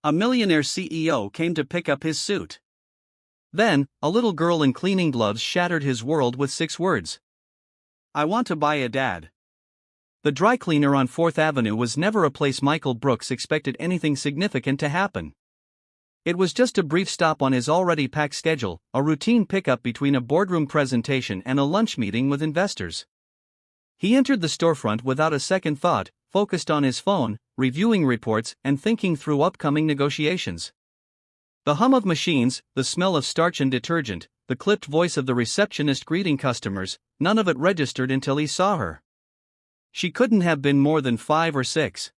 A millionaire CEO came to pick up his suit. Then, a little girl in cleaning gloves shattered his world with 6 words. I want to buy a dad. The dry cleaner on 4th Avenue was never a place Michael Brooks expected anything significant to happen. It was just a brief stop on his already packed schedule, a routine pickup between a boardroom presentation and a lunch meeting with investors. He entered the storefront without a second thought, focused on his phone, reviewing reports, and thinking through upcoming negotiations. The hum of machines, the smell of starch and detergent, the clipped voice of the receptionist greeting customers, none of it registered until he saw her. She couldn't have been more than 5 or 6.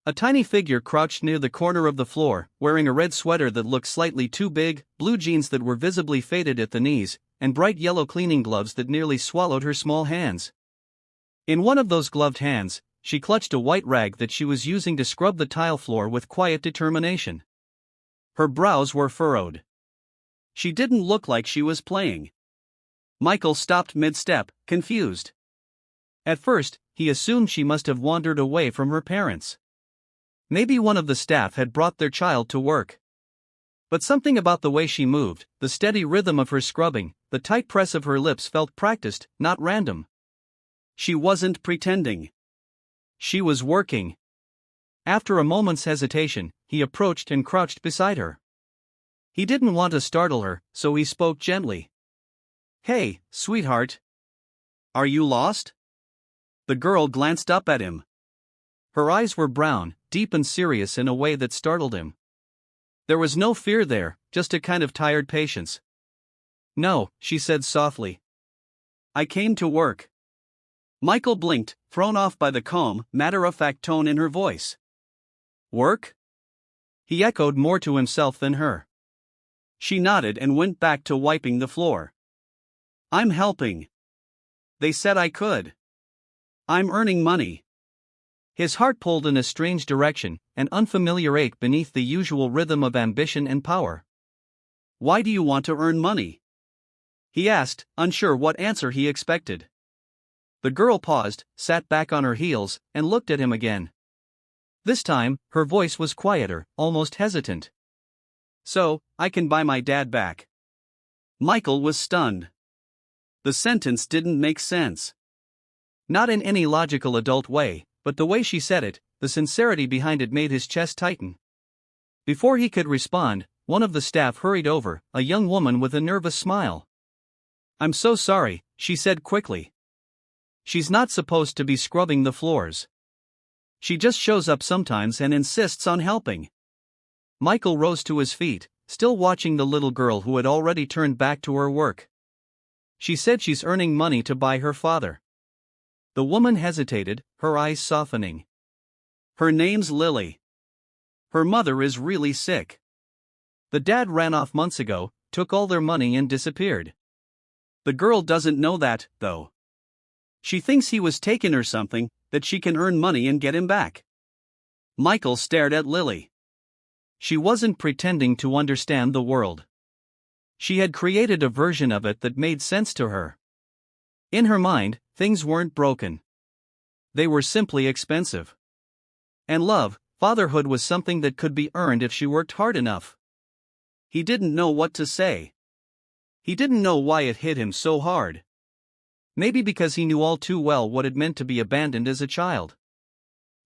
A tiny figure crouched near the corner of the floor, wearing a red sweater that looked slightly too big, blue jeans that were visibly faded at the knees, and bright yellow cleaning gloves that nearly swallowed her small hands. In one of those gloved hands, she clutched a white rag that she was using to scrub the tile floor with quiet determination. Her brows were furrowed. She didn't look like she was playing. Michael stopped mid-step, confused. At first, he assumed she must have wandered away from her parents. Maybe one of the staff had brought their child to work. But something about the way she moved, the steady rhythm of her scrubbing, the tight press of her lips felt practiced, not random. She wasn't pretending. She was working. After a moment's hesitation, he approached and crouched beside her. He didn't want to startle her, so he spoke gently. Hey, sweetheart. Are you lost? The girl glanced up at him. Her eyes were brown, deep and serious in a way that startled him. There was no fear there, just a kind of tired patience. No, she said softly. I came to work. Michael blinked, thrown off by the calm, matter-of-fact tone in her voice. Work? He echoed more to himself than her. She nodded and went back to wiping the floor. I'm helping. They said I could. I'm earning money. His heart pulled in a strange direction, an unfamiliar ache beneath the usual rhythm of ambition and power. Why do you want to earn money? He asked, unsure what answer he expected. The girl paused, sat back on her heels, and looked at him again. This time, her voice was quieter, almost hesitant. So, I can buy my dad back. Michael was stunned. The sentence didn't make sense. Not in any logical adult way, but the way she said it, the sincerity behind it made his chest tighten. Before he could respond, one of the staff hurried over, a young woman with a nervous smile. I'm so sorry, she said quickly. She's not supposed to be scrubbing the floors. She just shows up sometimes and insists on helping. Michael rose to his feet, still watching the little girl who had already turned back to her work. She said she's earning money to buy her father. The woman hesitated, her eyes softening. Her name's Lily. Her mother is really sick. The dad ran off months ago, took all their money and disappeared. The girl doesn't know that, though. She thinks he was taken or something, that she can earn money and get him back. Michael stared at Lily. She wasn't pretending to understand the world. She had created a version of it that made sense to her. In her mind, things weren't broken. They were simply expensive. And love, fatherhood was something that could be earned if she worked hard enough. He didn't know what to say. He didn't know why it hit him so hard. Maybe because he knew all too well what it meant to be abandoned as a child.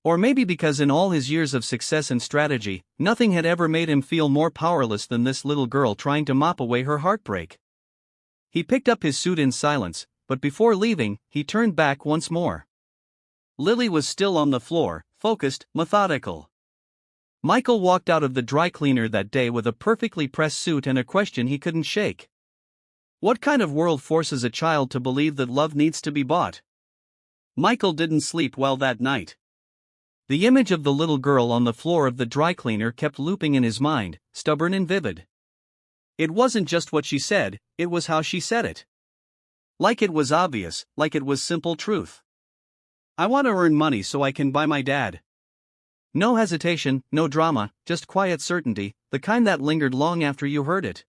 Or maybe because in all his years of success and strategy, nothing had ever made him feel more powerless than this little girl trying to mop away her heartbreak. He picked up his suit in silence, but before leaving, he turned back once more. Lily was still on the floor, focused, methodical. Michael walked out of the dry cleaner that day with a perfectly pressed suit and a question he couldn't shake. What kind of world forces a child to believe that love needs to be bought? Michael didn't sleep well that night. The image of the little girl on the floor of the dry cleaner kept looping in his mind, stubborn and vivid. It wasn't just what she said, it was how she said it. Like it was obvious, like it was simple truth. I want to earn money so I can buy my dad. No hesitation, no drama, just quiet certainty, the kind that lingered long after you heard it.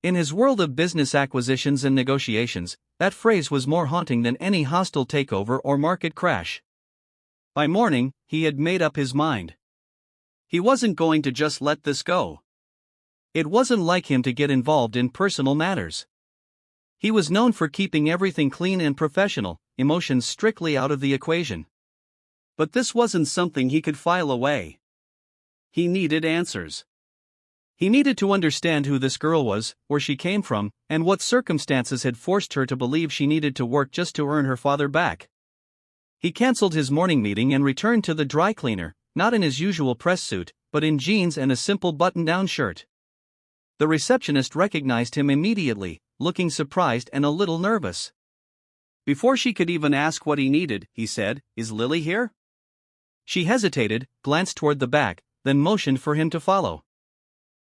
In his world of business acquisitions and negotiations, that phrase was more haunting than any hostile takeover or market crash. By morning, he had made up his mind. He wasn't going to just let this go. It wasn't like him to get involved in personal matters. He was known for keeping everything clean and professional, emotions strictly out of the equation. But this wasn't something he could file away. He needed answers. He needed to understand who this girl was, where she came from, and what circumstances had forced her to believe she needed to work just to earn her father back. He cancelled his morning meeting and returned to the dry cleaner, not in his usual press suit, but in jeans and a simple button-down shirt. The receptionist recognized him immediately, looking surprised and a little nervous. Before she could even ask what he needed, he said, "Is Lily here?" She hesitated, glanced toward the back, then motioned for him to follow.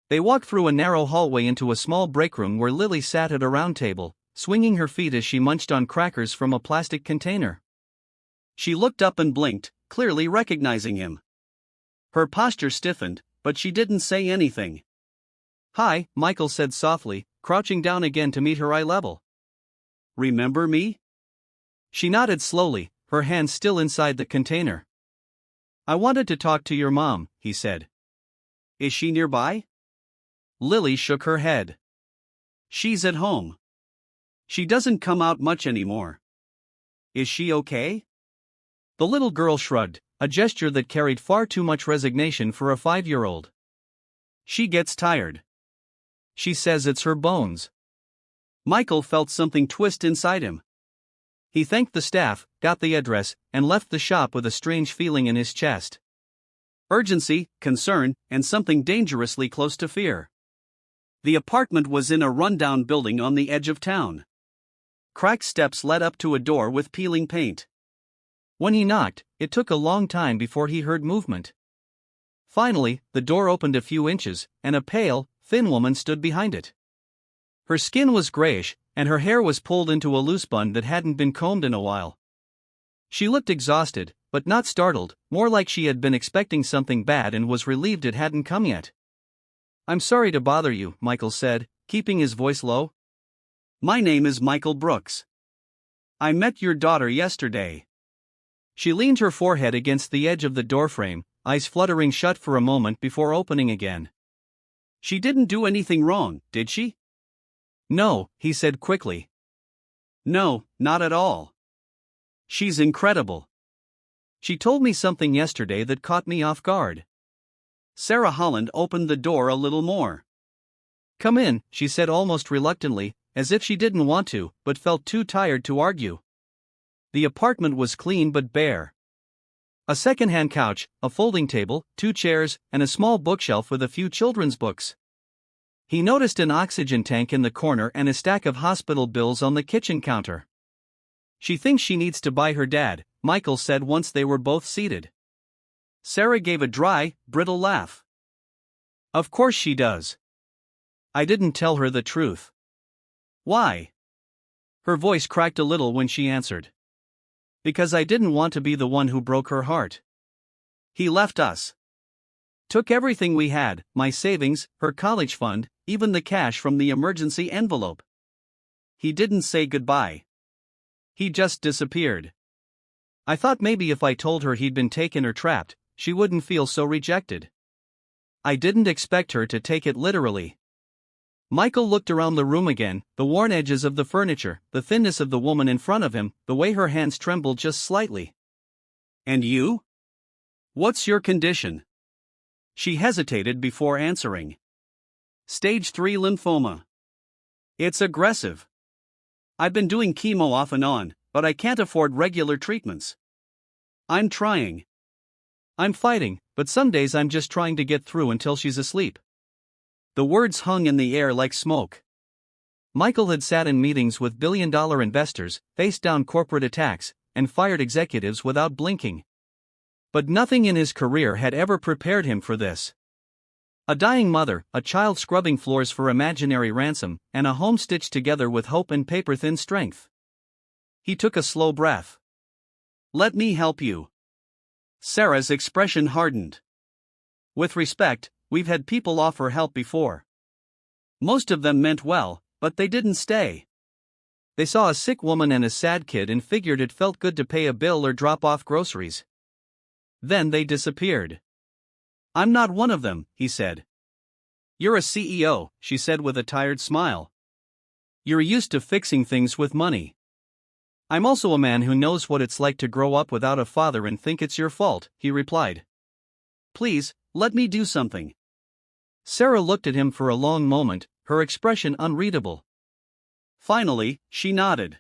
They walked through a narrow hallway into a small break room where Lily sat at a round table, swinging her feet as she munched on crackers from a plastic container. She looked up and blinked, clearly recognizing him. Her posture stiffened, but she didn't say anything. "Hi," Michael said softly, crouching down again to meet her eye level. "Remember me?" She nodded slowly, her hand still inside the container. "I wanted to talk to your mom," he said. "Is she nearby?" Lily shook her head. "She's at home. She doesn't come out much anymore." "Is she okay?" The little girl shrugged, a gesture that carried far too much resignation for a 5-year-old. "She gets tired. She says it's her bones." Michael felt something twist inside him. He thanked the staff, got the address, and left the shop with a strange feeling in his chest. Urgency, concern, and something dangerously close to fear. The apartment was in a rundown building on the edge of town. Cracked steps led up to a door with peeling paint. When he knocked, it took a long time before he heard movement. Finally, the door opened a few inches, and a pale, thin woman stood behind it. Her skin was grayish, and her hair was pulled into a loose bun that hadn't been combed in a while. She looked exhausted, but not startled, more like she had been expecting something bad and was relieved it hadn't come yet. "I'm sorry to bother you," Michael said, keeping his voice low. "My name is Michael Brooks. I met your daughter yesterday." She leaned her forehead against the edge of the doorframe, eyes fluttering shut for a moment before opening again. "She didn't do anything wrong, did she?" "No," he said quickly. "No, not at all. She's incredible. She told me something yesterday that caught me off guard." Sarah Holland opened the door a little more. "Come in," she said almost reluctantly, as if she didn't want to, but felt too tired to argue. The apartment was clean but bare. A second-hand couch, a folding table, 2 chairs, and a small bookshelf with a few children's books. He noticed an oxygen tank in the corner and a stack of hospital bills on the kitchen counter. "She thinks she needs to buy her dad," Michael said once they were both seated. Sarah gave a dry, brittle laugh. "Of course she does. I didn't tell her the truth." "Why?" Her voice cracked a little when she answered. "Because I didn't want to be the one who broke her heart. He left us. Took everything we had, my savings, her college fund, even the cash from the emergency envelope. He didn't say goodbye. He just disappeared. I thought maybe if I told her he'd been taken or trapped, she wouldn't feel so rejected. I didn't expect her to take it literally." Michael looked around the room again, the worn edges of the furniture, the thinness of the woman in front of him, the way her hands trembled just slightly. "And you? What's your condition?" She hesitated before answering. "Stage 3 lymphoma. It's aggressive. I've been doing chemo off and on, but I can't afford regular treatments. I'm trying. I'm fighting, but some days I'm just trying to get through until she's asleep." The words hung in the air like smoke. Michael had sat in meetings with billion-dollar investors, faced down corporate attacks, and fired executives without blinking. But nothing in his career had ever prepared him for this. A dying mother, a child scrubbing floors for imaginary ransom, and a home stitched together with hope and paper-thin strength. He took a slow breath. "Let me help you." Sarah's expression hardened. "With respect, we've had people offer help before. Most of them meant well, but they didn't stay. They saw a sick woman and a sad kid and figured it felt good to pay a bill or drop off groceries. Then they disappeared." I'm not one of them, he said. You're a CEO, she said with a tired smile. You're used to fixing things with money. I'm also a man who knows what it's like to grow up without a father and think it's your fault, he replied. Please, let me do something. Sarah looked at him for a long moment, her expression unreadable. Finally, she nodded.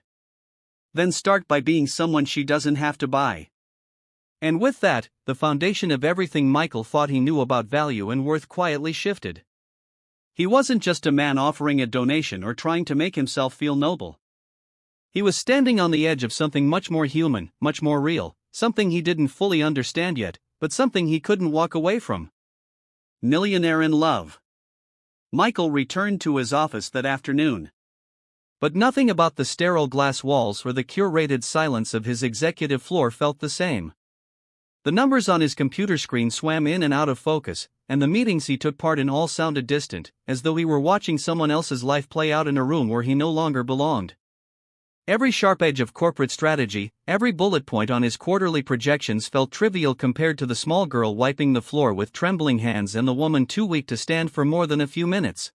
Then start by being someone she doesn't have to buy. And with that, the foundation of everything Michael thought he knew about value and worth quietly shifted. He wasn't just a man offering a donation or trying to make himself feel noble. He was standing on the edge of something much more human, much more real, something he didn't fully understand yet, but something he couldn't walk away from. Millionaire in love. Michael returned to his office that afternoon. But nothing about the sterile glass walls or the curated silence of his executive floor felt the same. The numbers on his computer screen swam in and out of focus, and the meetings he took part in all sounded distant, as though he were watching someone else's life play out in a room where he no longer belonged. Every sharp edge of corporate strategy, every bullet point on his quarterly projections felt trivial compared to the small girl wiping the floor with trembling hands and the woman too weak to stand for more than a few minutes.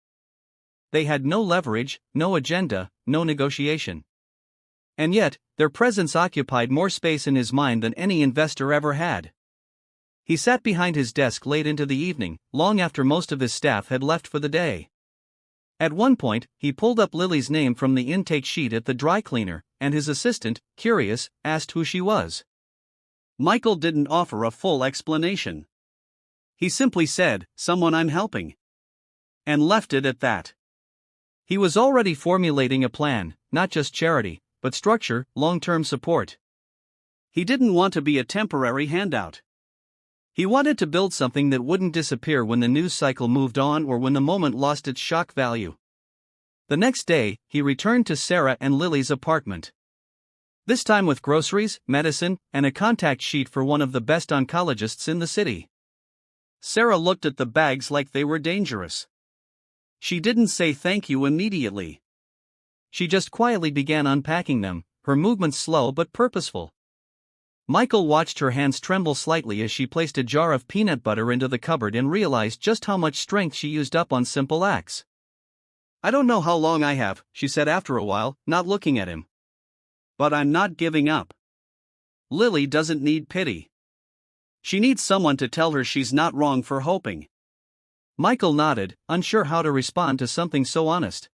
They had no leverage, no agenda, no negotiation. And yet, their presence occupied more space in his mind than any investor ever had. He sat behind his desk late into the evening, long after most of his staff had left for the day. At one point, he pulled up Lily's name from the intake sheet at the dry cleaner, and his assistant, curious, asked who she was. Michael didn't offer a full explanation. He simply said, "Someone I'm helping," and left it at that. He was already formulating a plan, not just charity, but structure, long-term support. He didn't want to be a temporary handout. He wanted to build something that wouldn't disappear when the news cycle moved on or when the moment lost its shock value. The next day, he returned to Sarah and Lily's apartment. This time with groceries, medicine, and a contact sheet for one of the best oncologists in the city. Sarah looked at the bags like they were dangerous. She didn't say thank you immediately. She just quietly began unpacking them, her movements slow but purposeful. Michael watched her hands tremble slightly as she placed a jar of peanut butter into the cupboard and realized just how much strength she used up on simple acts. I don't know how long I have, she said after a while, not looking at him. But I'm not giving up. Lily doesn't need pity. She needs someone to tell her she's not wrong for hoping. Michael nodded, unsure how to respond to something so honest.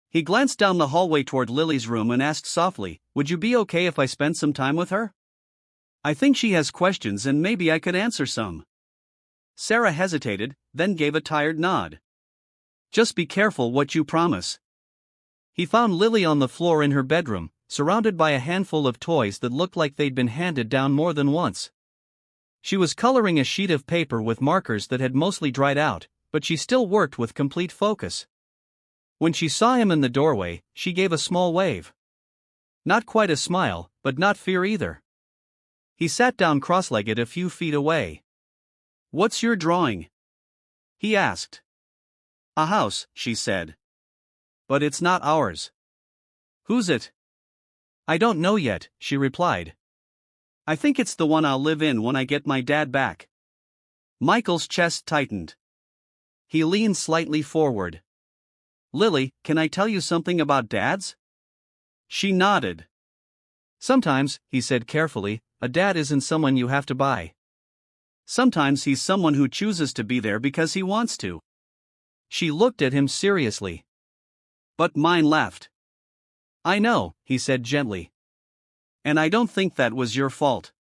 He glanced down the hallway toward Lily's room and asked softly, "Would you be okay if I spent some time with her? I think she has questions and maybe I could answer some." Sarah hesitated, then gave a tired nod. "Just be careful what you promise." He found Lily on the floor in her bedroom, surrounded by a handful of toys that looked like they'd been handed down more than once. She was coloring a sheet of paper with markers that had mostly dried out, but she still worked with complete focus. When she saw him in the doorway, she gave a small wave. Not quite a smile, but not fear either. He sat down cross-legged a few feet away. "What's your drawing?" he asked. "A house," she said. "But it's not ours." "Whose it?" "I don't know yet," she replied. "I think it's the one I'll live in when I get my dad back." Michael's chest tightened. He leaned slightly forward. "Lily, can I tell you something about dads?" She nodded. "Sometimes," he said carefully, "a dad isn't someone you have to buy. Sometimes he's someone who chooses to be there because he wants to." She looked at him seriously. "But mine left." "I know," he said gently. "And I don't think that was your fault.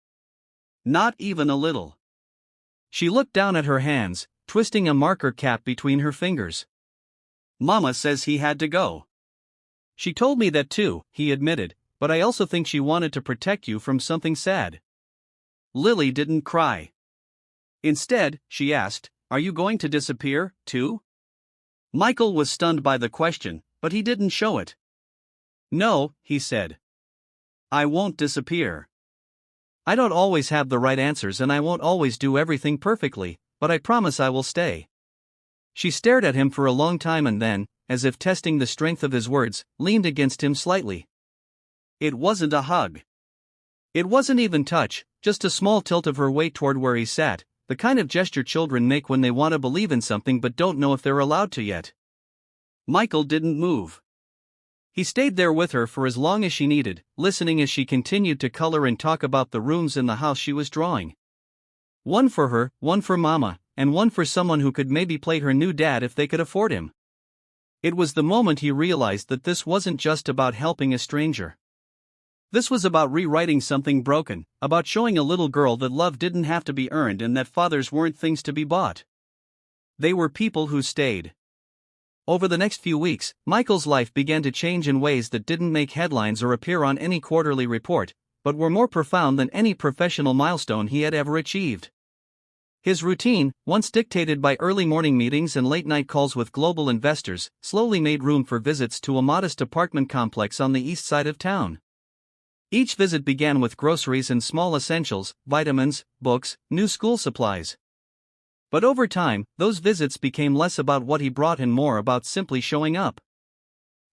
Not even a little." She looked down at her hands, twisting a marker cap between her fingers. "Mama says he had to go." "She told me that too," he admitted, "but I also think she wanted to protect you from something sad." Lily didn't cry. Instead, she asked, "Are you going to disappear, too?" Michael was stunned by the question, but he didn't show it. "No," he said. "I won't disappear. I don't always have the right answers and I won't always do everything perfectly, but I promise I will stay." She stared at him for a long time and then, as if testing the strength of his words, leaned against him slightly. It wasn't a hug. It wasn't even touch, just a small tilt of her weight toward where he sat, the kind of gesture children make when they want to believe in something but don't know if they're allowed to yet. Michael didn't move. He stayed there with her for as long as she needed, listening as she continued to color and talk about the rooms in the house she was drawing. One for her, one for Mama, and one for someone who could maybe play her new dad if they could afford him. It was the moment he realized that this wasn't just about helping a stranger. This was about rewriting something broken, about showing a little girl that love didn't have to be earned and that fathers weren't things to be bought. They were people who stayed. Over the next few weeks, Michael's life began to change in ways that didn't make headlines or appear on any quarterly report, but were more profound than any professional milestone he had ever achieved. His routine, once dictated by early morning meetings and late-night calls with global investors, slowly made room for visits to a modest apartment complex on the east side of town. Each visit began with groceries and small essentials, vitamins, books, new school supplies. But over time, those visits became less about what he brought and more about simply showing up.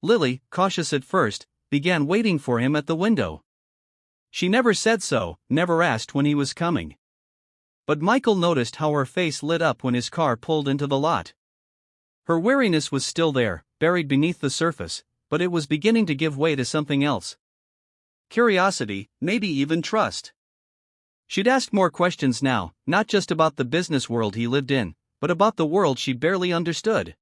Lily, cautious at first, began waiting for him at the window. She never said so, never asked when he was coming. But Michael noticed how her face lit up when his car pulled into the lot. Her weariness was still there, buried beneath the surface, but it was beginning to give way to something else. Curiosity, maybe even trust. She'd ask more questions now, not just about the business world he lived in, but about the world she barely understood.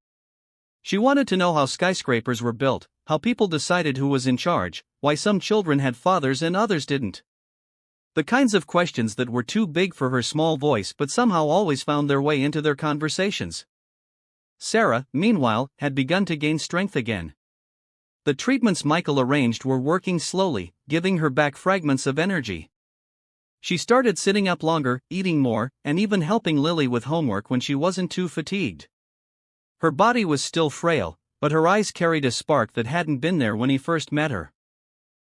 She wanted to know how skyscrapers were built, how people decided who was in charge, why some children had fathers and others didn't. The kinds of questions that were too big for her small voice but somehow always found their way into their conversations. Sarah, meanwhile, had begun to gain strength again. The treatments Michael arranged were working slowly, giving her back fragments of energy. She started sitting up longer, eating more, and even helping Lily with homework when she wasn't too fatigued. Her body was still frail, but her eyes carried a spark that hadn't been there when he first met her.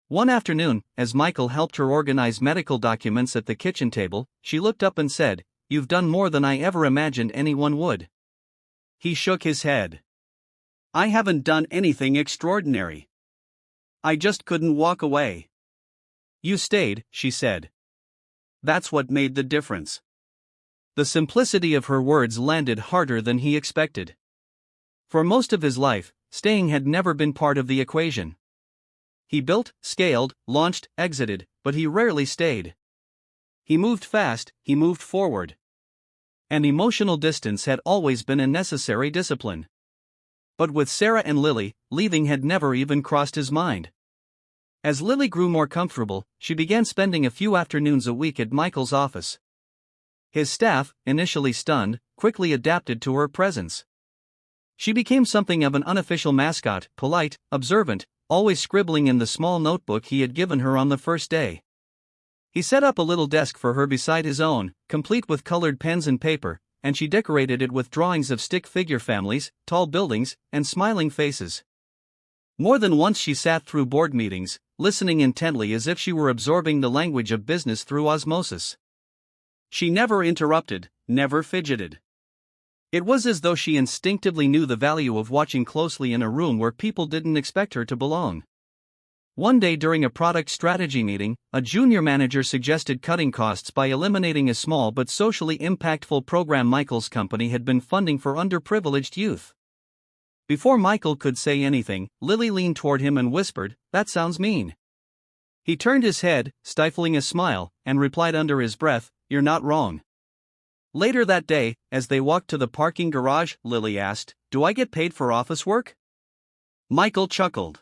One afternoon, as Michael helped her organize medical documents at the kitchen table, she looked up and said, "You've done more than I ever imagined anyone would." He shook his head. "I haven't done anything extraordinary. I just couldn't walk away." "You stayed," she said. "That's what made the difference." The simplicity of her words landed harder than he expected. For most of his life, staying had never been part of the equation. He built, scaled, launched, exited, but he rarely stayed. He moved fast, he moved forward. And emotional distance had always been a necessary discipline. But with Sarah and Lily, leaving had never even crossed his mind. As Lily grew more comfortable, she began spending a few afternoons a week at Michael's office. His staff, initially stunned, quickly adapted to her presence. She became something of an unofficial mascot, polite, observant, always scribbling in the small notebook he had given her on the first day. He set up a little desk for her beside his own, complete with colored pens and paper, and she decorated it with drawings of stick figure families, tall buildings, and smiling faces. More than once she sat through board meetings, listening intently as if she were absorbing the language of business through osmosis. She never interrupted, never fidgeted. It was as though she instinctively knew the value of watching closely in a room where people didn't expect her to belong. One day during a product strategy meeting, a junior manager suggested cutting costs by eliminating a small but socially impactful program Michael's company had been funding for underprivileged youth. Before Michael could say anything, Lily leaned toward him and whispered, "That sounds mean." He turned his head, stifling a smile, and replied under his breath, "You're not wrong." Later that day, as they walked to the parking garage, Lily asked, "Do I get paid for office work?" Michael chuckled.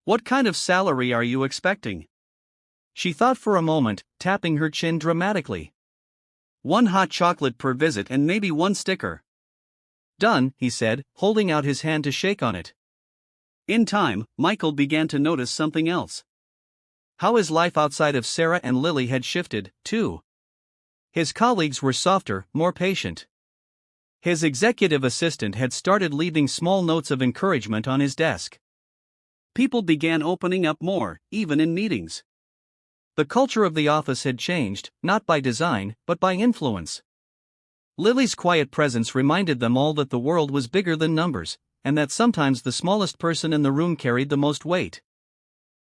"What kind of salary are you expecting?" She thought for a moment, tapping her chin dramatically. "One hot chocolate per visit and maybe one sticker." "Done," he said, holding out his hand to shake on it. In time, Michael began to notice something else. How his life outside of Sarah and Lily had shifted, too. His colleagues were softer, more patient. His executive assistant had started leaving small notes of encouragement on his desk. People began opening up more, even in meetings. The culture of the office had changed, not by design, but by influence. Lily's quiet presence reminded them all that the world was bigger than numbers, and that sometimes the smallest person in the room carried the most weight.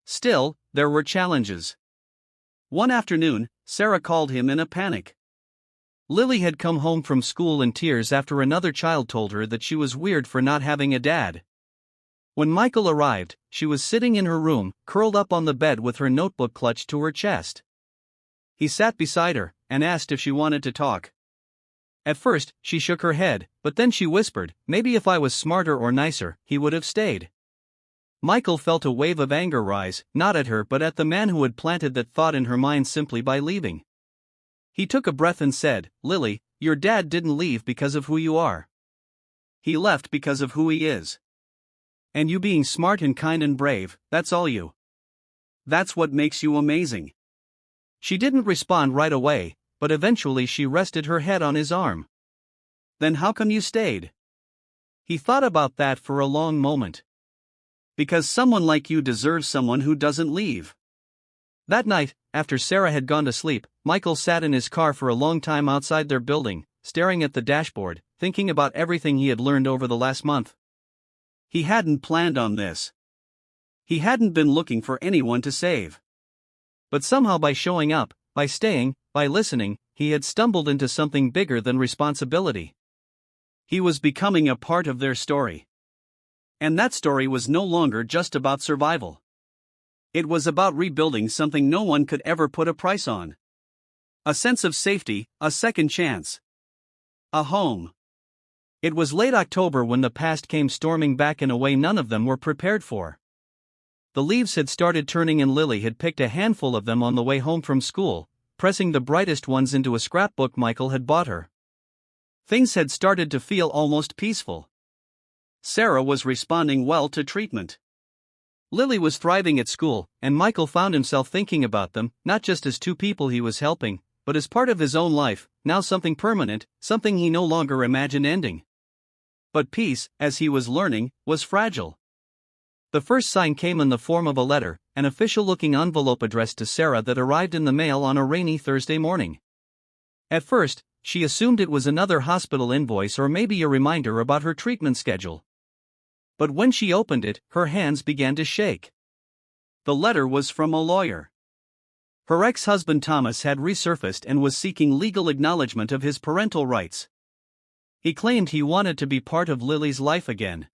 Still, there were challenges. One afternoon, Sarah called him in a panic. Lily had come home from school in tears after another child told her that she was weird for not having a dad. When Michael arrived, she was sitting in her room, curled up on the bed with her notebook clutched to her chest. He sat beside her and asked if she wanted to talk. At first, she shook her head, but then she whispered, "Maybe if I was smarter or nicer, he would have stayed." Michael felt a wave of anger rise, not at her but at the man who had planted that thought in her mind simply by leaving. He took a breath and said, "Lily, your dad didn't leave because of who you are. He left because of who he is. And you being smart and kind and brave, that's all you. That's what makes you amazing." She didn't respond right away, but eventually she rested her head on his arm. "Then how come you stayed?" He thought about that for a long moment. "Because someone like you deserves someone who doesn't leave." That night, after Sarah had gone to sleep, Michael sat in his car for a long time outside their building, staring at the dashboard, thinking about everything he had learned over the last month. He hadn't planned on this. He hadn't been looking for anyone to save. But somehow by showing up, by staying, by listening, he had stumbled into something bigger than responsibility. He was becoming a part of their story. And that story was no longer just about survival. It was about rebuilding something no one could ever put a price on. A sense of safety, a second chance. A home. It was late October when the past came storming back in a way none of them were prepared for. The leaves had started turning and Lily had picked a handful of them on the way home from school, pressing the brightest ones into a scrapbook Michael had bought her. Things had started to feel almost peaceful. Sarah was responding well to treatment. Lily was thriving at school, and Michael found himself thinking about them, not just as two people he was helping, but as part of his own life, now something permanent, something he no longer imagined ending. But peace, as he was learning, was fragile. The first sign came in the form of a letter, an official-looking envelope addressed to Sarah that arrived in the mail on a rainy Thursday morning. At first, she assumed it was another hospital invoice or maybe a reminder about her treatment schedule. But when she opened it, her hands began to shake. The letter was from a lawyer. Her ex-husband Thomas had resurfaced and was seeking legal acknowledgement of his parental rights. He claimed he wanted to be part of Lily's life again.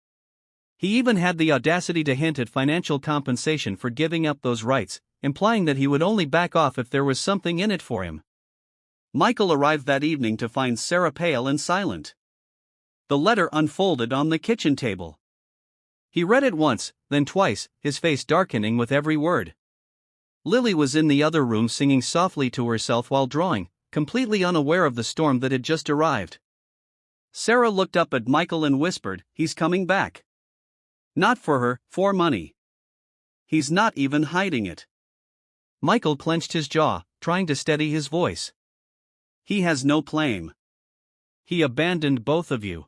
He even had the audacity to hint at financial compensation for giving up those rights, implying that he would only back off if there was something in it for him. Michael arrived that evening to find Sarah pale and silent. The letter unfolded on the kitchen table. He read it once, then twice, his face darkening with every word. Lily was in the other room singing softly to herself while drawing, completely unaware of the storm that had just arrived. Sarah looked up at Michael and whispered, "He's coming back. Not for her, for money. He's not even hiding it." Michael clenched his jaw, trying to steady his voice. "He has no claim. He abandoned both of you.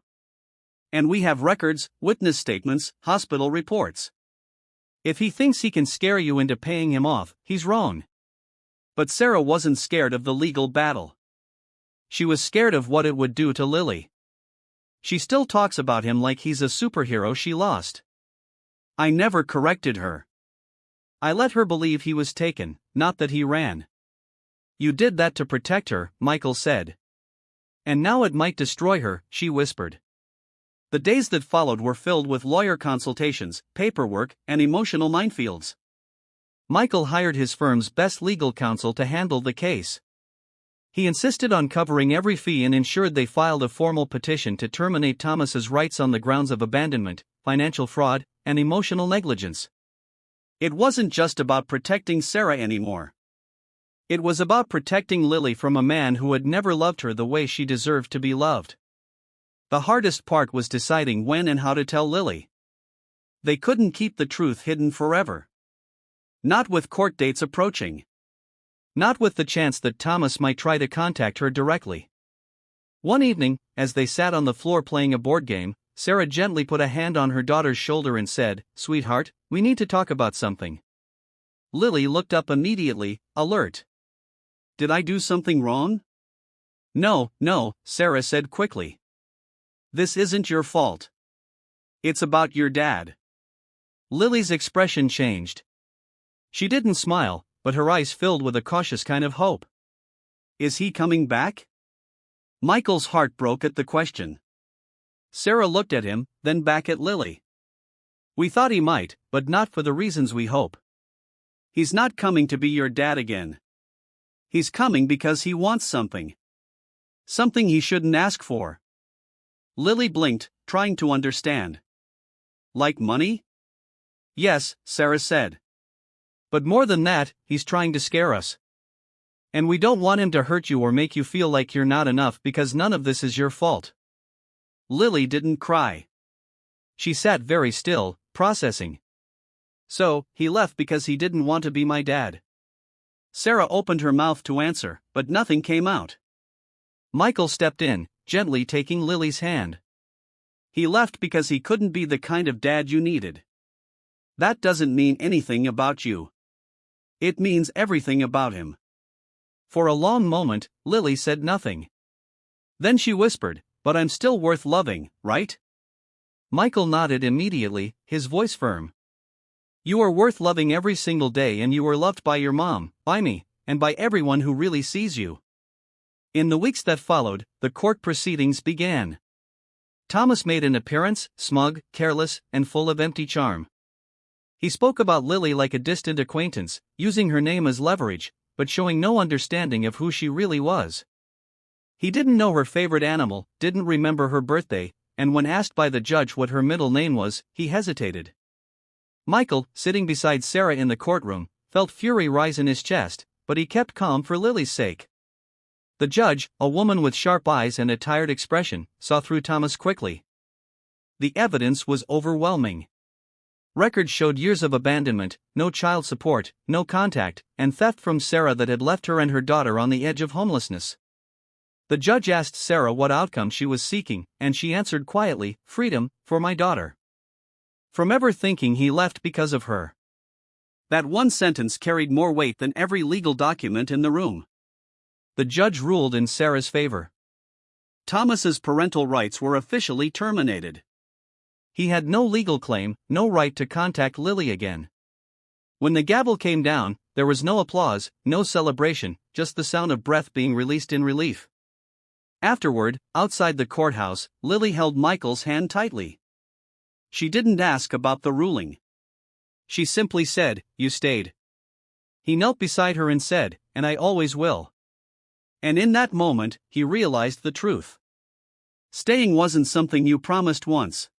And we have records, witness statements, hospital reports. If he thinks he can scare you into paying him off, he's wrong." But Sarah wasn't scared of the legal battle. She was scared of what it would do to Lily. She still talks about him like he's a superhero she lost. "I never corrected her. I let her believe he was taken, not that he ran." "You did that to protect her," Michael said. "And now it might destroy her," she whispered. The days that followed were filled with lawyer consultations, paperwork, and emotional minefields. Michael hired his firm's best legal counsel to handle the case. He insisted on covering every fee and ensured they filed a formal petition to terminate Thomas's rights on the grounds of abandonment, financial fraud, and emotional negligence. It wasn't just about protecting Sarah anymore. It was about protecting Lily from a man who had never loved her the way she deserved to be loved. The hardest part was deciding when and how to tell Lily. They couldn't keep the truth hidden forever. Not with court dates approaching. Not with the chance that Thomas might try to contact her directly. One evening, as they sat on the floor playing a board game, Sarah gently put a hand on her daughter's shoulder and said, "Sweetheart, we need to talk about something." Lily looked up immediately, alert. "Did I do something wrong?" No, Sarah said quickly. "This isn't your fault. It's about your dad." Lily's expression changed. She didn't smile, but her eyes filled with a cautious kind of hope. "Is he coming back?" Michael's heart broke at the question. Sarah looked at him, then back at Lily. We thought he might, but not for the reasons we hope. He's not coming to be your dad again. He's coming because he wants something. Something he shouldn't ask for. Lily blinked, trying to understand. Like money? Yes, Sarah said. But more than that, he's trying to scare us. And we don't want him to hurt you or make you feel like you're not enough because none of this is your fault. Lily didn't cry. She sat very still, processing. So, he left because he didn't want to be my dad. Sarah opened her mouth to answer, but nothing came out. Michael stepped in, gently taking Lily's hand. He left because he couldn't be the kind of dad you needed. That doesn't mean anything about you. It means everything about him. For a long moment, Lily said nothing. Then she whispered, "But I'm still worth loving, right?" Michael nodded immediately, his voice firm. You are worth loving every single day, and you are loved by your mom, by me, and by everyone who really sees you. In the weeks that followed, the court proceedings began. Thomas made an appearance, smug, careless, and full of empty charm. He spoke about Lily like a distant acquaintance, using her name as leverage, but showing no understanding of who she really was. He didn't know her favorite animal, didn't remember her birthday, and when asked by the judge what her middle name was, he hesitated. Michael, sitting beside Sarah in the courtroom, felt fury rise in his chest, but he kept calm for Lily's sake. The judge, a woman with sharp eyes and a tired expression, saw through Thomas quickly. The evidence was overwhelming. Records showed years of abandonment, no child support, no contact, and theft from Sarah that had left her and her daughter on the edge of homelessness. The judge asked Sarah what outcome she was seeking, and she answered quietly, "Freedom, for my daughter." From ever thinking he left because of her. That one sentence carried more weight than every legal document in the room. The judge ruled in Sarah's favor. Thomas's parental rights were officially terminated. He had no legal claim, no right to contact Lily again. When the gavel came down, there was no applause, no celebration, just the sound of breath being released in relief. Afterward, outside the courthouse, Lily held Michael's hand tightly. She didn't ask about the ruling. She simply said, "You stayed." He knelt beside her and said, "And I always will." And in that moment, he realized the truth. Staying wasn't something you promised once.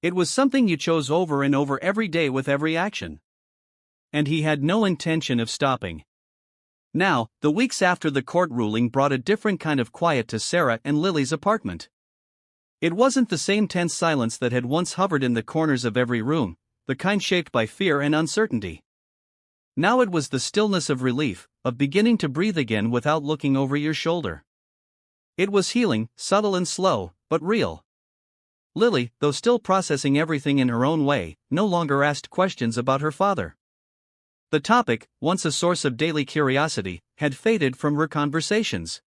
It was something you chose over and over every day with every action. And he had no intention of stopping. Now, the weeks after the court ruling brought a different kind of quiet to Sarah and Lily's apartment. It wasn't the same tense silence that had once hovered in the corners of every room, the kind shaped by fear and uncertainty. Now it was the stillness of relief, of beginning to breathe again without looking over your shoulder. It was healing, subtle and slow, but real. Lily, though still processing everything in her own way, no longer asked questions about her father. The topic, once a source of daily curiosity, had faded from her conversations.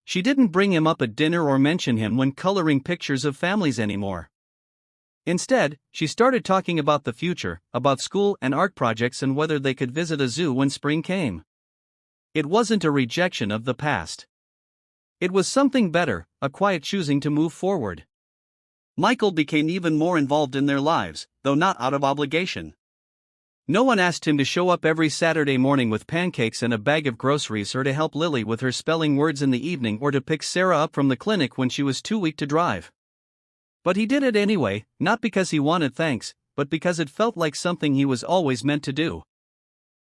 She didn't bring him up at dinner or mention him when coloring pictures of families anymore. Instead, she started talking about the future, about school and art projects and whether they could visit a zoo when spring came. It wasn't a rejection of the past. It was something better, a quiet choosing to move forward. Michael became even more involved in their lives, though not out of obligation. No one asked him to show up every Saturday morning with pancakes and a bag of groceries or to help Lily with her spelling words in the evening or to pick Sarah up from the clinic when she was too weak to drive. But he did it anyway, not because he wanted thanks, but because it felt like something he was always meant to do.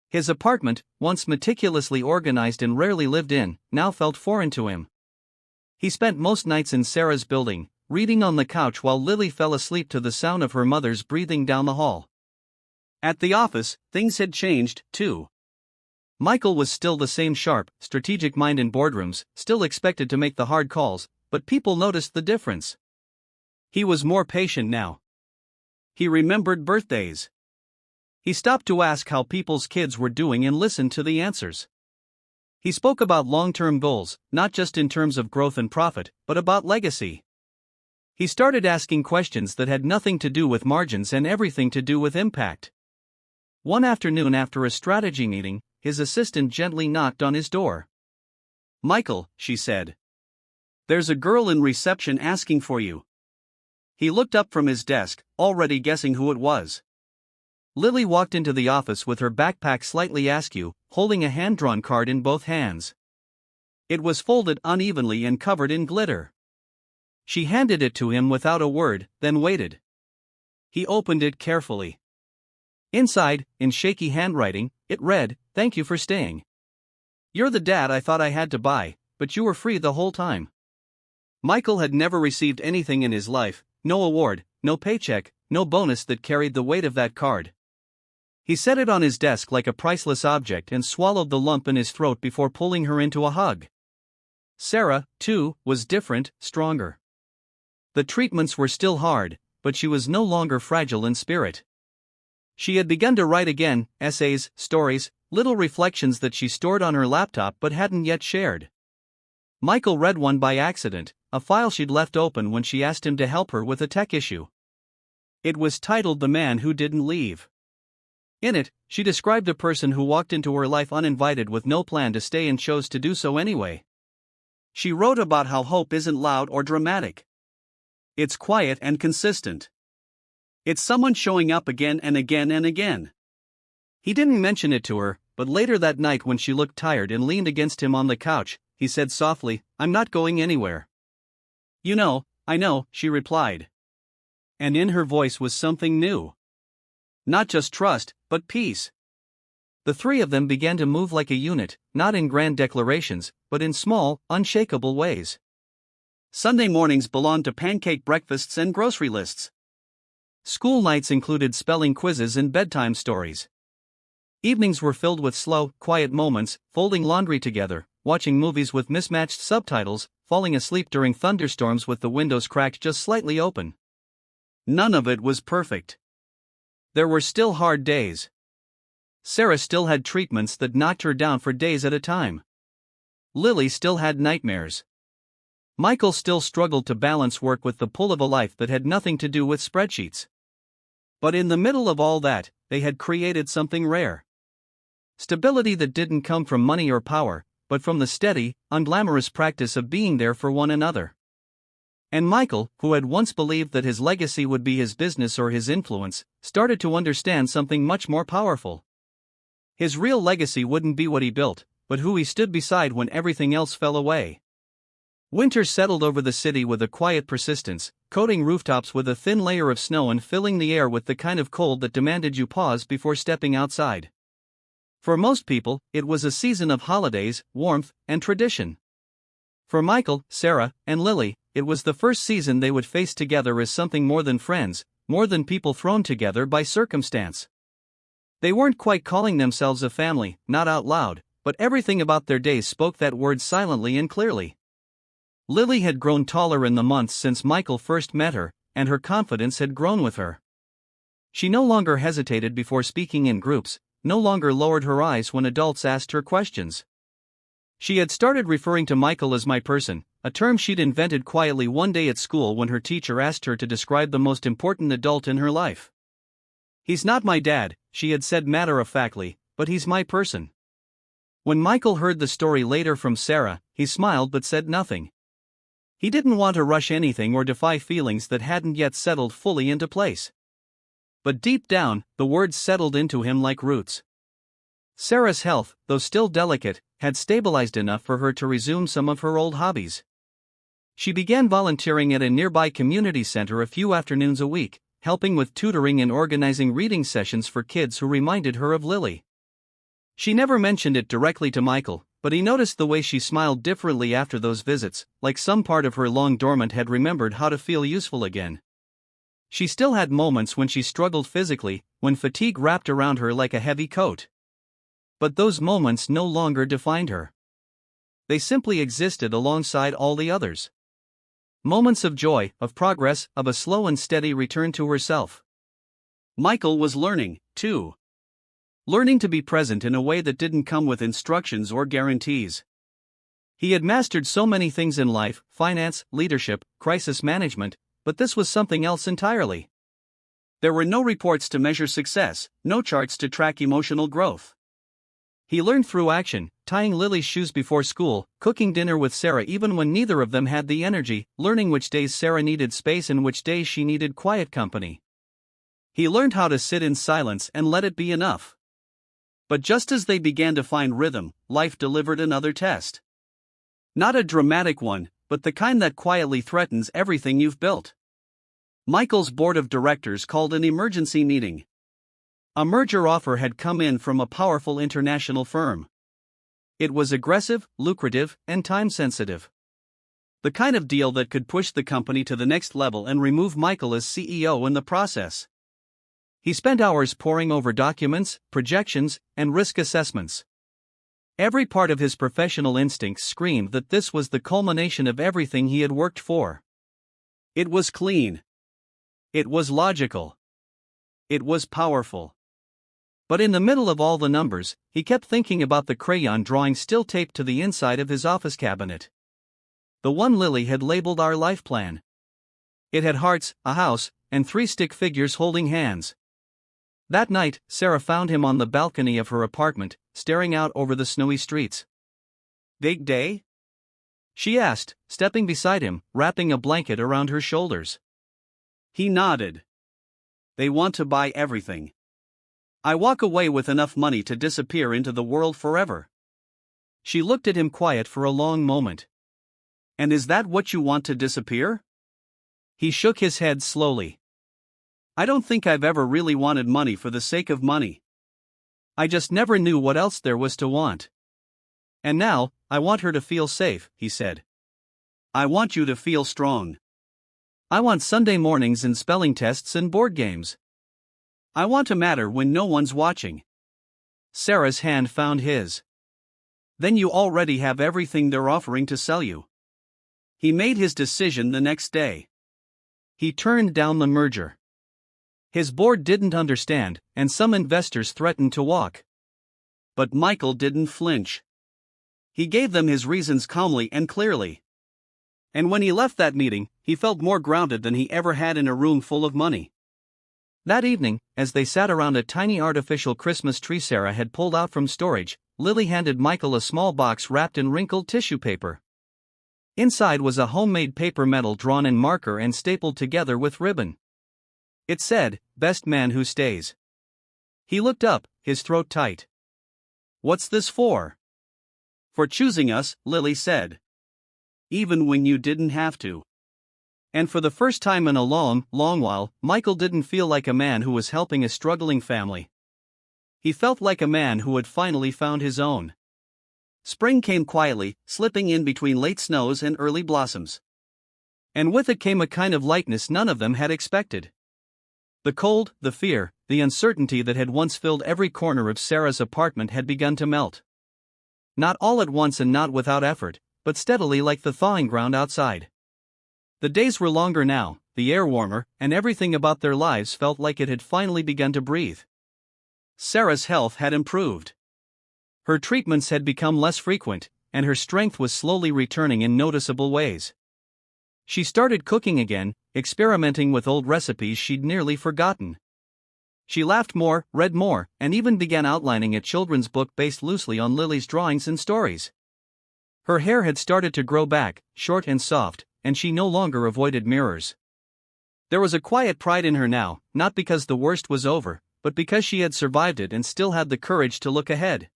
His apartment, once meticulously organized and rarely lived in, now felt foreign to him. He spent most nights in Sarah's building, reading on the couch while Lily fell asleep to the sound of her mother's breathing down the hall. At the office, things had changed, too. Michael was still the same sharp, strategic mind in boardrooms, still expected to make the hard calls, but people noticed the difference. He was more patient now. He remembered birthdays. He stopped to ask how people's kids were doing and listened to the answers. He spoke about long-term goals, not just in terms of growth and profit, but about legacy. He started asking questions that had nothing to do with margins and everything to do with impact. One afternoon after a strategy meeting, his assistant gently knocked on his door. "Michael," she said. There's a girl in reception asking for you. He looked up from his desk, already guessing who it was. Lily walked into the office with her backpack slightly askew, holding a hand-drawn card in both hands. It was folded unevenly and covered in glitter. She handed it to him without a word, then waited. He opened it carefully. Inside, in shaky handwriting, it read, "Thank you for staying. You're the dad I thought I had to buy, but you were free the whole time." Michael had never received anything in his life, no award, no paycheck, no bonus that carried the weight of that card. He set it on his desk like a priceless object and swallowed the lump in his throat before pulling her into a hug. Sarah, too, was different, stronger. The treatments were still hard, but she was no longer fragile in spirit. She had begun to write again, essays, stories, little reflections that she stored on her laptop but hadn't yet shared. Michael read one by accident, a file she'd left open when she asked him to help her with a tech issue. It was titled "The Man Who Didn't Leave." In it, she described a person who walked into her life uninvited with no plan to stay and chose to do so anyway. She wrote about how hope isn't loud or dramatic. It's quiet and consistent. It's someone showing up again and again and again. He didn't mention it to her, but later that night when she looked tired and leaned against him on the couch, he said softly, "I'm not going anywhere." "You know, I know," she replied. And in her voice was something new. Not just trust, but peace. The three of them began to move like a unit, not in grand declarations, but in small, unshakable ways. Sunday mornings belonged to pancake breakfasts and grocery lists. School nights included spelling quizzes and bedtime stories. Evenings were filled with slow, quiet moments, folding laundry together, watching movies with mismatched subtitles, falling asleep during thunderstorms with the windows cracked just slightly open. None of it was perfect. There were still hard days. Sarah still had treatments that knocked her down for days at a time. Lily still had nightmares. Michael still struggled to balance work with the pull of a life that had nothing to do with spreadsheets. But in the middle of all that, they had created something rare. Stability that didn't come from money or power, but from the steady, unglamorous practice of being there for one another. And Michael, who had once believed that his legacy would be his business or his influence, started to understand something much more powerful. His real legacy wouldn't be what he built, but who he stood beside when everything else fell away. Winter settled over the city with a quiet persistence, coating rooftops with a thin layer of snow and filling the air with the kind of cold that demanded you pause before stepping outside. For most people, it was a season of holidays, warmth, and tradition. For Michael, Sarah, and Lily, it was the first season they would face together as something more than friends, more than people thrown together by circumstance. They weren't quite calling themselves a family, not out loud, but everything about their days spoke that word silently and clearly. Lily had grown taller in the months since Michael first met her, and her confidence had grown with her. She no longer hesitated before speaking in groups, no longer lowered her eyes when adults asked her questions. She had started referring to Michael as "my person," a term she'd invented quietly one day at school when her teacher asked her to describe the most important adult in her life. "He's not my dad," she had said matter-of-factly, "but he's my person." When Michael heard the story later from Sarah, he smiled but said nothing. He didn't want to rush anything or defy feelings that hadn't yet settled fully into place. But deep down, the words settled into him like roots. Sarah's health, though still delicate, had stabilized enough for her to resume some of her old hobbies. She began volunteering at a nearby community center a few afternoons a week, helping with tutoring and organizing reading sessions for kids who reminded her of Lily. She never mentioned it directly to Michael, but he noticed the way she smiled differently after those visits, like some part of her long dormant had remembered how to feel useful again. She still had moments when she struggled physically, when fatigue wrapped around her like a heavy coat. But those moments no longer defined her. They simply existed alongside all the others. Moments of joy, of progress, of a slow and steady return to herself. Michael was learning, too. Learning to be present in a way that didn't come with instructions or guarantees. He had mastered so many things in life, finance, leadership, crisis management, but this was something else entirely. There were no reports to measure success, no charts to track emotional growth. He learned through action, tying Lily's shoes before school, cooking dinner with Sarah even when neither of them had the energy, learning which days Sarah needed space and which days she needed quiet company. He learned how to sit in silence and let it be enough. But just as they began to find rhythm, life delivered another test. Not a dramatic one, but the kind that quietly threatens everything you've built. Michael's board of directors called an emergency meeting. A merger offer had come in from a powerful international firm. It was aggressive, lucrative, and time-sensitive. The kind of deal that could push the company to the next level and remove Michael as CEO in the process. He spent hours poring over documents, projections, and risk assessments. Every part of his professional instincts screamed that this was the culmination of everything he had worked for. It was clean. It was logical. It was powerful. But in the middle of all the numbers, he kept thinking about the crayon drawing still taped to the inside of his office cabinet. The one Lily had labeled our life plan. It had hearts, a house, and 3 stick figures holding hands. That night, Sarah found him on the balcony of her apartment, staring out over the snowy streets. "Big day?" she asked, stepping beside him, wrapping a blanket around her shoulders. He nodded. "They want to buy everything. I walk away with enough money to disappear into the world forever." She looked at him quiet for a long moment. "And is that what you want, to disappear?" He shook his head slowly. "I don't think I've ever really wanted money for the sake of money. I just never knew what else there was to want. And now, I want her to feel safe," he said. "I want you to feel strong. I want Sunday mornings and spelling tests and board games. I want to matter when no one's watching." Sarah's hand found his. "Then you already have everything they're offering to sell you." He made his decision the next day. He turned down the merger. His board didn't understand, and some investors threatened to walk. But Michael didn't flinch. He gave them his reasons calmly and clearly. And when he left that meeting, he felt more grounded than he ever had in a room full of money. That evening, as they sat around a tiny artificial Christmas tree Sarah had pulled out from storage, Lily handed Michael a small box wrapped in wrinkled tissue paper. Inside was a homemade paper medal drawn in marker and stapled together with ribbon. It said, "Best man who stays." He looked up, his throat tight. "What's this for?" "For choosing us," Lily said. "Even when you didn't have to." And for the first time in a long, long while, Michael didn't feel like a man who was helping a struggling family. He felt like a man who had finally found his own. Spring came quietly, slipping in between late snows and early blossoms. And with it came a kind of lightness none of them had expected. The cold, the fear, the uncertainty that had once filled every corner of Sarah's apartment had begun to melt. Not all at once and not without effort, but steadily, like the thawing ground outside. The days were longer now, the air warmer, and everything about their lives felt like it had finally begun to breathe. Sarah's health had improved. Her treatments had become less frequent, and her strength was slowly returning in noticeable ways. She started cooking again, experimenting with old recipes she'd nearly forgotten. She laughed more, read more, and even began outlining a children's book based loosely on Lily's drawings and stories. Her hair had started to grow back, short and soft, and she no longer avoided mirrors. There was a quiet pride in her now, not because the worst was over, but because she had survived it and still had the courage to look ahead.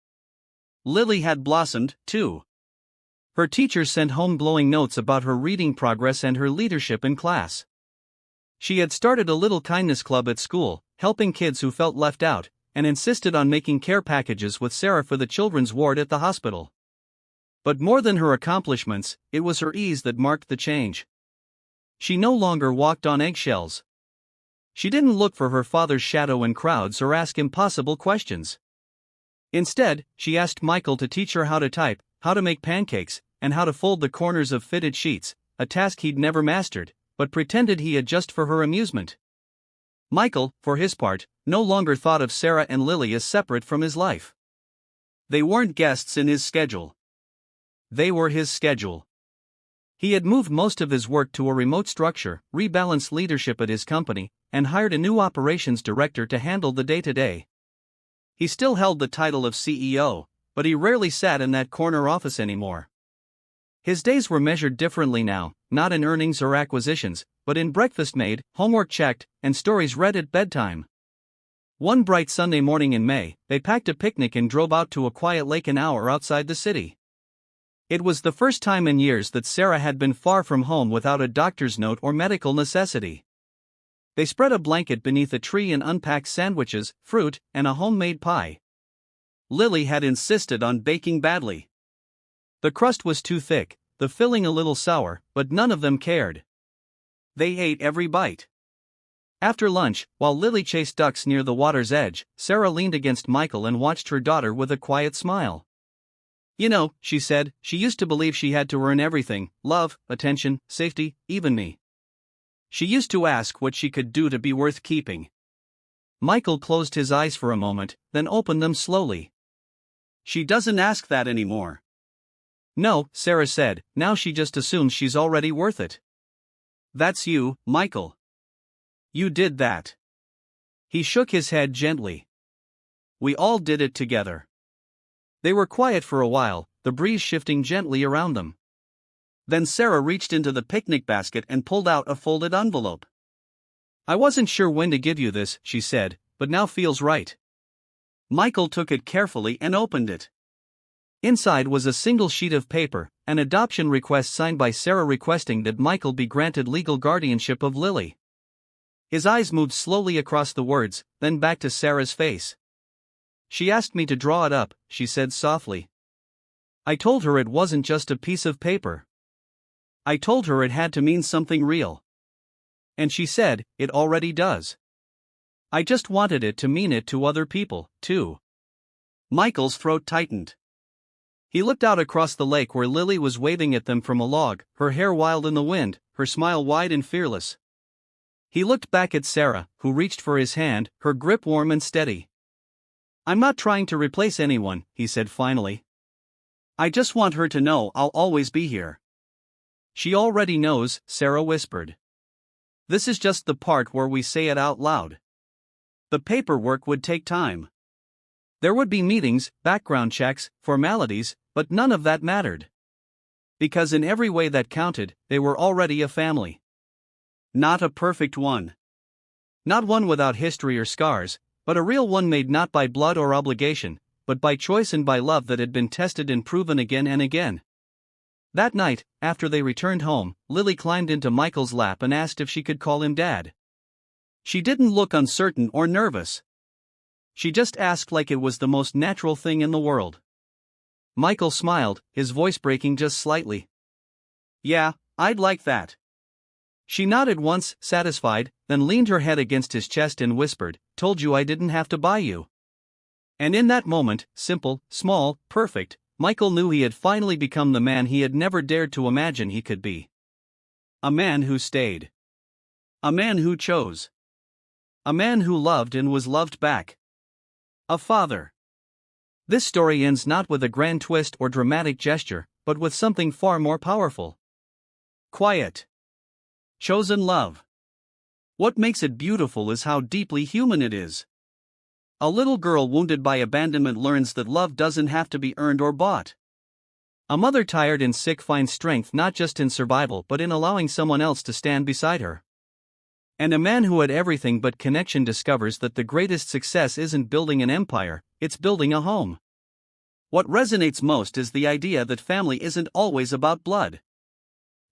Lily had blossomed, too. Her teachers sent home glowing notes about her reading progress and her leadership in class. She had started a little kindness club at school, helping kids who felt left out, and insisted on making care packages with Sarah for the children's ward at the hospital. But more than her accomplishments, it was her ease that marked the change. She no longer walked on eggshells. She didn't look for her father's shadow in crowds or ask impossible questions. Instead, she asked Michael to teach her how to type, how to make pancakes, and how to fold the corners of fitted sheets, a task he'd never mastered, but pretended he had just for her amusement. Michael, for his part, no longer thought of Sarah and Lily as separate from his life. They weren't guests in his schedule. They were his schedule. He had moved most of his work to a remote structure, rebalanced leadership at his company, and hired a new operations director to handle the day-to-day. He still held the title of CEO, but he rarely sat in that corner office anymore. His days were measured differently now, not in earnings or acquisitions, but in breakfast made, homework checked, and stories read at bedtime. One bright Sunday morning in May, they packed a picnic and drove out to a quiet lake an hour outside the city. It was the first time in years that Sarah had been far from home without a doctor's note or medical necessity. They spread a blanket beneath a tree and unpacked sandwiches, fruit, and a homemade pie. Lily had insisted on baking badly. The crust was too thick, the filling a little sour, but none of them cared. They ate every bite. After lunch, while Lily chased ducks near the water's edge, Sarah leaned against Michael and watched her daughter with a quiet smile. "You know," she said, "she used to believe she had to earn everything: love, attention, safety, even me. She used to ask what she could do to be worth keeping." Michael closed his eyes for a moment, then opened them slowly. "She doesn't ask that anymore." "No," Sarah said, "now she just assumes she's already worth it." "That's you, Michael. You did that." He shook his head gently. "We all did it together." They were quiet for a while, the breeze shifting gently around them. Then Sarah reached into the picnic basket and pulled out a folded envelope. "I wasn't sure when to give you this," she said, "but now feels right." Michael took it carefully and opened it. Inside was a single sheet of paper, an adoption request signed by Sarah requesting that Michael be granted legal guardianship of Lily. His eyes moved slowly across the words, then back to Sarah's face. "She asked me to draw it up," she said softly. "I told her it wasn't just a piece of paper. I told her it had to mean something real. And she said, it already does. I just wanted it to mean it to other people, too." Michael's throat tightened. He looked out across the lake where Lily was waving at them from a log, her hair wild in the wind, her smile wide and fearless. He looked back at Sarah, who reached for his hand, her grip warm and steady. "I'm not trying to replace anyone," he said finally. "I just want her to know I'll always be here." "She already knows," Sarah whispered. "This is just the part where we say it out loud. The paperwork would take time. There would be meetings, background checks, formalities, but none of that mattered. Because in every way that counted, they were already a family. Not a perfect one. Not one without history or scars, but a real one made not by blood or obligation, but by choice and by love that had been tested and proven again and again." That night, after they returned home, Lily climbed into Michael's lap and asked if she could call him Dad. She didn't look uncertain or nervous. She just asked like it was the most natural thing in the world. Michael smiled, his voice breaking just slightly. "Yeah, I'd like that." She nodded once, satisfied, then leaned her head against his chest and whispered, "Told you I didn't have to buy you." And in that moment, simple, small, perfect, Michael knew he had finally become the man he had never dared to imagine he could be. A man who stayed. A man who chose. A man who loved and was loved back. A father. This story ends not with a grand twist or dramatic gesture, but with something far more powerful. Quiet. Chosen love. What makes it beautiful is how deeply human it is. A little girl wounded by abandonment learns that love doesn't have to be earned or bought. A mother tired and sick finds strength not just in survival but in allowing someone else to stand beside her. And a man who had everything but connection discovers that the greatest success isn't building an empire, it's building a home. What resonates most is the idea that family isn't always about blood.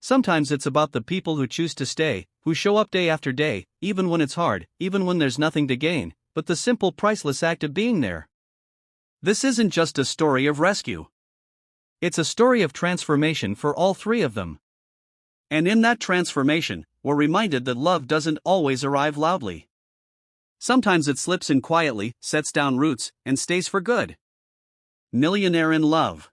Sometimes it's about the people who choose to stay, who show up day after day, even when it's hard, even when there's nothing to gain, but the simple priceless act of being there. This isn't just a story of rescue. It's a story of transformation for all three of them. And in that transformation, we're reminded that love doesn't always arrive loudly. Sometimes it slips in quietly, sets down roots, and stays for good. Millionaire in Love.